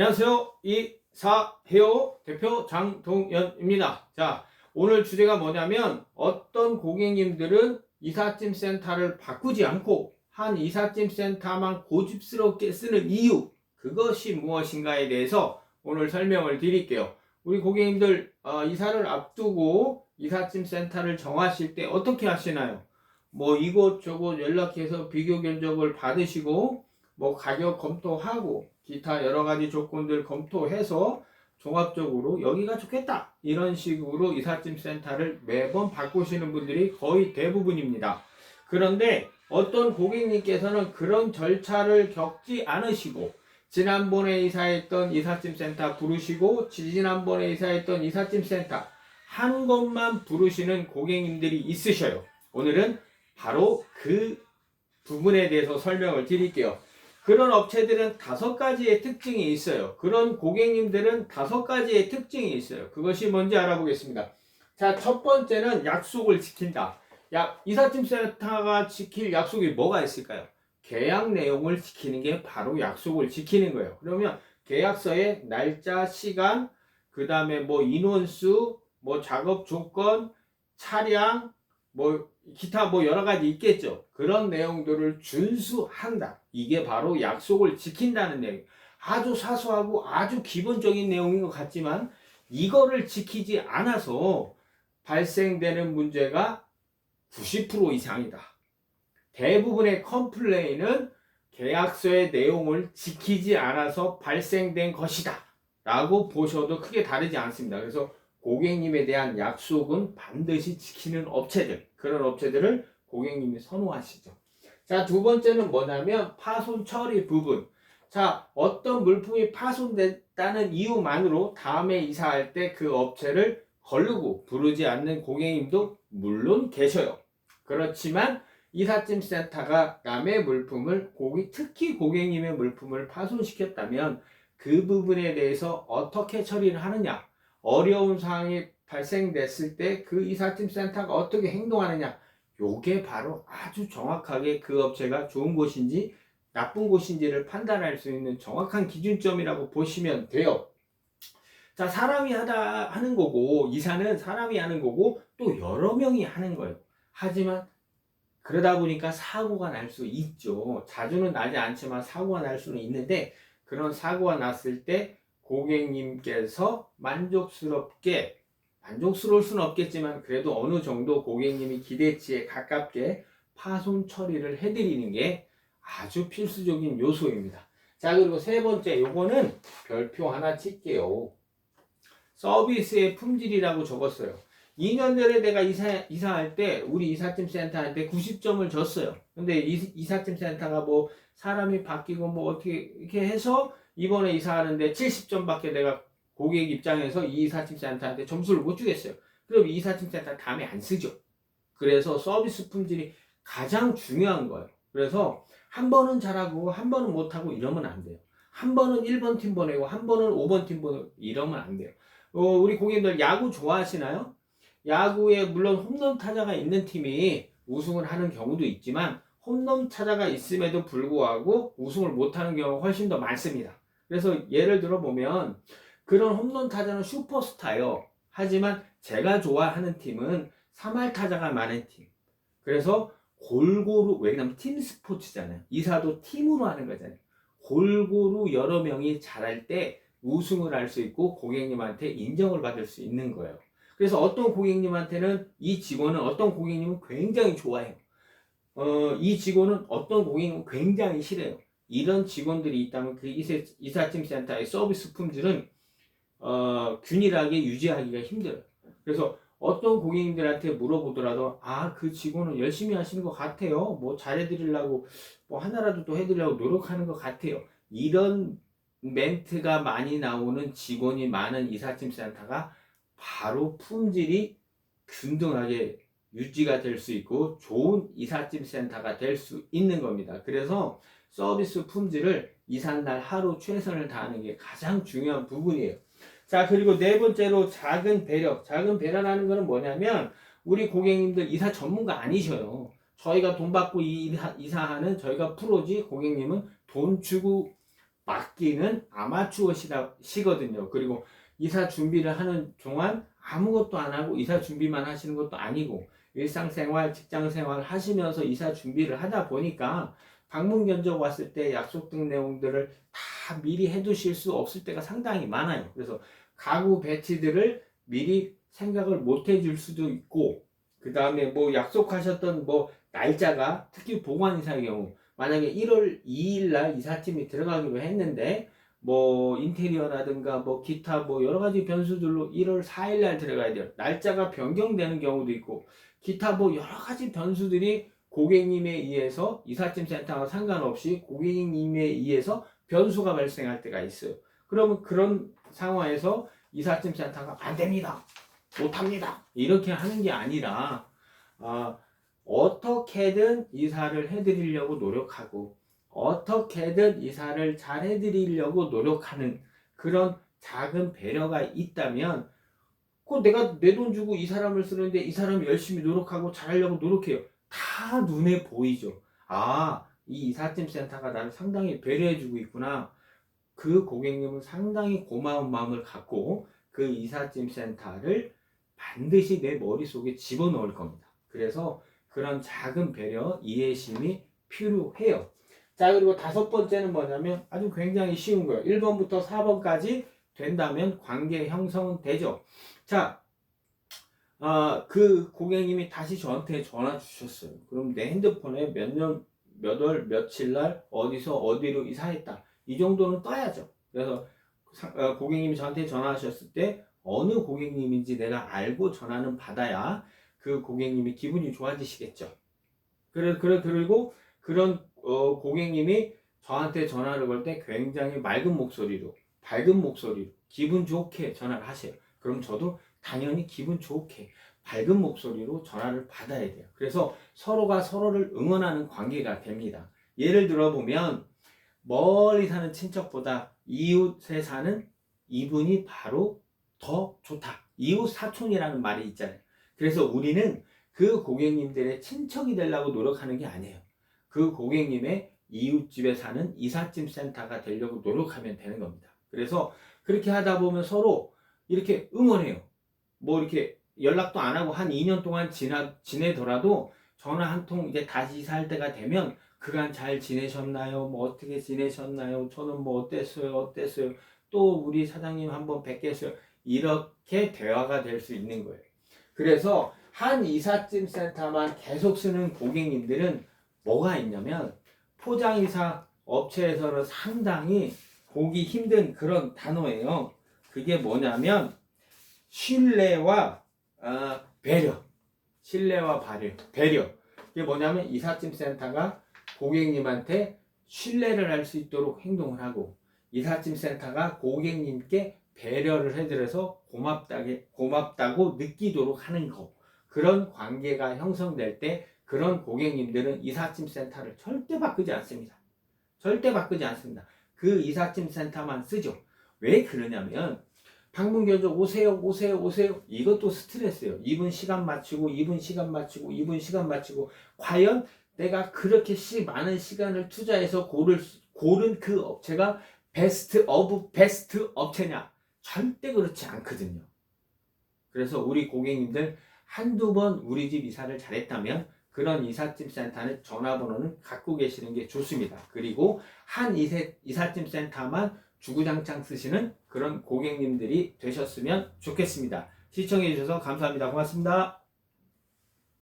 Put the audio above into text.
안녕하세요. 이사해요 대표 장동현입니다. 자, 오늘 주제가 뭐냐면 어떤 고객님들은 이삿짐 센터를 바꾸지 않고 한 이삿짐 센터만 고집스럽게 쓰는 이유, 그것이 무엇인가에 대해서 오늘 설명을 드릴게요. 우리 고객님들 이사를 앞두고 이삿짐 센터를 정하실 때 어떻게 하시나요? 뭐 이곳저곳 연락해서 비교 견적을 받으시고 뭐 가격 검토하고 기타 여러 가지 조건들 검토해서 종합적으로 여기가 좋겠다 이런 식으로 이삿짐 센터를 매번 바꾸시는 분들이 거의 대부분입니다. 그런데 어떤 고객님께서는 그런 절차를 겪지 않으시고 지난번에 이사했던 이삿짐 센터 부르시고 지난번에 이사했던 이삿짐 센터 한 곳만 부르시는 고객님들이 있으셔요. 오늘은 바로 그 부분에 대해서 설명을 드릴게요. 그런 업체들은 5가지의 특징이 있어요. 그런 고객님들은 5가지의 특징이 있어요. 그것이 뭔지 알아보겠습니다. 자, 첫 번째는 약속을 지킨다. 이삿짐 센터가 지킬 약속이 뭐가 있을까요? 계약 내용을 지키는 게 바로 약속을 지키는 거예요. 그러면 계약서에 날짜, 시간, 그 다음에 뭐 인원수, 뭐 작업 조건, 차량, 뭐 기타 뭐 여러 가지 있겠죠. 그런 내용들을 준수한다. 이게 바로 약속을 지킨다는 내용. 아주 사소하고 아주 기본적인 내용인 것 같지만 이거를 지키지 않아서 발생되는 문제가 90% 이상이다. 대부분의 컴플레인은 계약서의 내용을 지키지 않아서 발생된 것이다 라고 보셔도 크게 다르지 않습니다. 그래서 고객님에 대한 약속은 반드시 지키는 업체들, 그런 업체들을 고객님이 선호하시죠. 자, 두 번째는 뭐냐면 파손 처리 부분. 자, 어떤 물품이 파손됐다는 이유만으로 다음에 이사할 때 그 업체를 거르고 부르지 않는 고객님도 물론 계셔요. 그렇지만 이삿짐 센터가 남의 물품을 특히 고객님의 물품을 파손시켰다면 그 부분에 대해서 어떻게 처리를 하느냐, 어려운 상황이 발생됐을 때 그 이삿짐 센터가 어떻게 행동하느냐, 요게 바로 아주 정확하게 그 업체가 좋은 곳인지 나쁜 곳인지를 판단할 수 있는 정확한 기준점이라고 보시면 돼요. 자, 사람이 하는 거고, 이사는 사람이 하는 거고 또 여러 명이 하는 거예요. 하지만 그러다 보니까 사고가 날 수 있죠. 자주는 나지 않지만 사고가 날 수는 있는데, 그런 사고가 났을 때 고객님께서 만족스러울 수는 없겠지만 그래도 어느 정도 고객님이 기대치에 가깝게 파손 처리를 해드리는 게 아주 필수적인 요소입니다. 자, 그리고 세 번째, 요거는 별표 하나 칠게요. 서비스의 품질이라고 적었어요. 2년 전에 내가 이사할 때 우리 이삿짐 센터한테 90점을 줬어요. 근데 이삿짐 센터가 뭐 사람이 바뀌고 뭐 어떻게 이렇게 해서 이번에 이사하는데 70점밖에 내가 고객 입장에서 이 이삿짐 센터한테 점수를 못 주겠어요. 그럼 이 이삿짐 센터 다음에 안 쓰죠. 그래서 서비스 품질이 가장 중요한 거예요. 그래서 한 번은 잘하고 한 번은 못하고 이러면 안 돼요. 한 번은 1번 팀 보내고 한 번은 5번 팀 보내고 이러면 안 돼요. 우리 고객님들 야구 좋아하시나요? 야구에 물론 홈런 타자가 있는 팀이 우승을 하는 경우도 있지만 홈런 타자가 있음에도 불구하고 우승을 못하는 경우가 훨씬 더 많습니다. 그래서 예를 들어 보면 그런 홈런 타자는 슈퍼스타예요. 하지만 제가 좋아하는 팀은 3할 타자가 많은 팀. 그래서 골고루, 왜냐면 팀 스포츠잖아요. 이사도 팀으로 하는 거잖아요. 골고루 여러 명이 잘할 때 우승을 할 수 있고 고객님한테 인정을 받을 수 있는 거예요. 그래서 어떤 고객님한테는 이 직원은 어떤 고객님은 굉장히 좋아해요. 이 직원은 어떤 고객님은 굉장히 싫어요. 이런 직원들이 있다면 그 이삿짐 센터의 서비스 품질은 균일하게 유지하기가 힘들어요. 그래서 어떤 고객님들한테 물어보더라도 그 직원은 열심히 하시는 것 같아요. 뭐 잘해드리려고 뭐 하나라도 또 해드리려고 노력하는 것 같아요. 이런 멘트가 많이 나오는 직원이 많은 이삿짐 센터가 바로 품질이 균등하게 유지가 될 수 있고 좋은 이삿짐 센터가 될 수 있는 겁니다. 그래서 서비스 품질을 이삿날 하루 최선을 다하는 게 가장 중요한 부분이에요. 자, 그리고 네 번째로 작은 배려. 작은 배려라는 거는 뭐냐면 우리 고객님들 이사 전문가 아니셔요. 저희가 돈 받고 이사하는 저희가 프로지 고객님은 돈 주고 맡기는 아마추어 시거든요. 그리고 이사 준비를 하는 동안 아무것도 안 하고 이사 준비만 하시는 것도 아니고 일상생활, 직장생활 하시면서 이사 준비를 하다 보니까 방문 견적 왔을 때 약속된 내용들을 다 미리 해두실 수 없을 때가 상당히 많아요. 그래서 가구 배치들을 미리 생각을 못 해줄 수도 있고, 그 다음에 뭐 약속하셨던 뭐 날짜가 특히 보관이사의 경우 만약에 1월 2일 날 이삿짐이 들어가기로 했는데 뭐 인테리어라든가 뭐 기타 뭐 여러 가지 변수들로 1월 4일 날 들어가야 돼요. 날짜가 변경되는 경우도 있고 기타 뭐 여러 가지 변수들이 고객님에 의해서 이삿짐 센터와 상관없이 고객님에 의해서 변수가 발생할 때가 있어요. 그러면 그런 상황에서 이삿짐 센터가 안 됩니다, 못합니다 이렇게 하는 게 아니라 어떻게든 이사를 해드리려고 노력하고 어떻게든 이사를 잘 해드리려고 노력하는 그런 작은 배려가 있다면 내가 내 돈 주고 이 사람을 쓰는데 이 사람이 열심히 노력하고 잘하려고 노력해요. 다 눈에 보이죠. 이 이삿짐 센터가 나를 상당히 배려해주고 있구나. 그 고객님은 상당히 고마운 마음을 갖고 그 이삿짐 센터를 반드시 내 머릿속에 집어넣을 겁니다. 그래서 그런 작은 배려, 이해심이 필요해요. 자, 그리고 5번째는 뭐냐면 아주 굉장히 쉬운 거예요. 1번부터 4번까지 된다면 관계 형성은 되죠. 자, 그 고객님이 다시 저한테 전화 주셨어요. 그럼 내 핸드폰에 몇 년, 몇 월, 며칠 날 어디서 어디로 이사했다. 이 정도는 떠야죠. 그래서 고객님이 저한테 전화하셨을 때 어느 고객님인지 내가 알고 전화는 받아야 그 고객님이 기분이 좋아지시겠죠. 그리고 그런 고객님이 저한테 전화를 걸 때 굉장히 맑은 목소리로, 밝은 목소리로 기분 좋게 전화를 하세요. 그럼 저도 당연히 기분 좋게 밝은 목소리로 전화를 받아야 돼요. 그래서 서로가 서로를 응원하는 관계가 됩니다. 예를 들어 보면 멀리 사는 친척보다 이웃에 사는 이분이 바로 더 좋다. 이웃 사촌이라는 말이 있잖아요. 그래서 우리는 그 고객님들의 친척이 되려고 노력하는 게 아니에요. 그 고객님의 이웃집에 사는 이삿짐 센터가 되려고 노력하면 되는 겁니다. 그래서 그렇게 하다 보면 서로 이렇게 응원해요. 뭐 이렇게 연락도 안 하고 한 2년 동안 지내더라도 전화 한 통 이제 다시 이사할 때가 되면 그간 잘 지내셨나요? 뭐 어떻게 지내셨나요? 저는 뭐 어땠어요? 또 우리 사장님 한번 뵙겠어요? 이렇게 대화가 될 수 있는 거예요. 그래서 한 이삿짐 센터만 계속 쓰는 고객님들은 뭐가 있냐면 포장이사 업체에서는 상당히 보기 힘든 그런 단어예요. 그게 뭐냐면 신뢰와 배려. 신뢰와 배려. 이게 뭐냐면 이삿짐 센터가 고객님한테 신뢰를 할 수 있도록 행동을 하고 이삿짐 센터가 고객님께 배려를 해드려서 고맙다고 느끼도록 하는 거. 그런 관계가 형성될 때 그런 고객님들은 이삿짐 센터를 절대 바꾸지 않습니다. 절대 바꾸지 않습니다. 그 이삿짐 센터만 쓰죠. 왜 그러냐면 방문 견적 오세요. 이것도 스트레스예요. 이분 시간 맞추고 과연 내가 그렇게 많은 시간을 투자해서 고른 그 업체가 베스트 오브 베스트 업체냐? 절대 그렇지 않거든요. 그래서 우리 고객님들 한두 번 우리 집 이사를 잘했다면 그런 이삿짐 센터는 전화번호는 갖고 계시는 게 좋습니다. 그리고 한 이삿짐 센터만 주구장창 쓰시는 그런 고객님들이 되셨으면 좋겠습니다. 시청해 주셔서 감사합니다. 고맙습니다.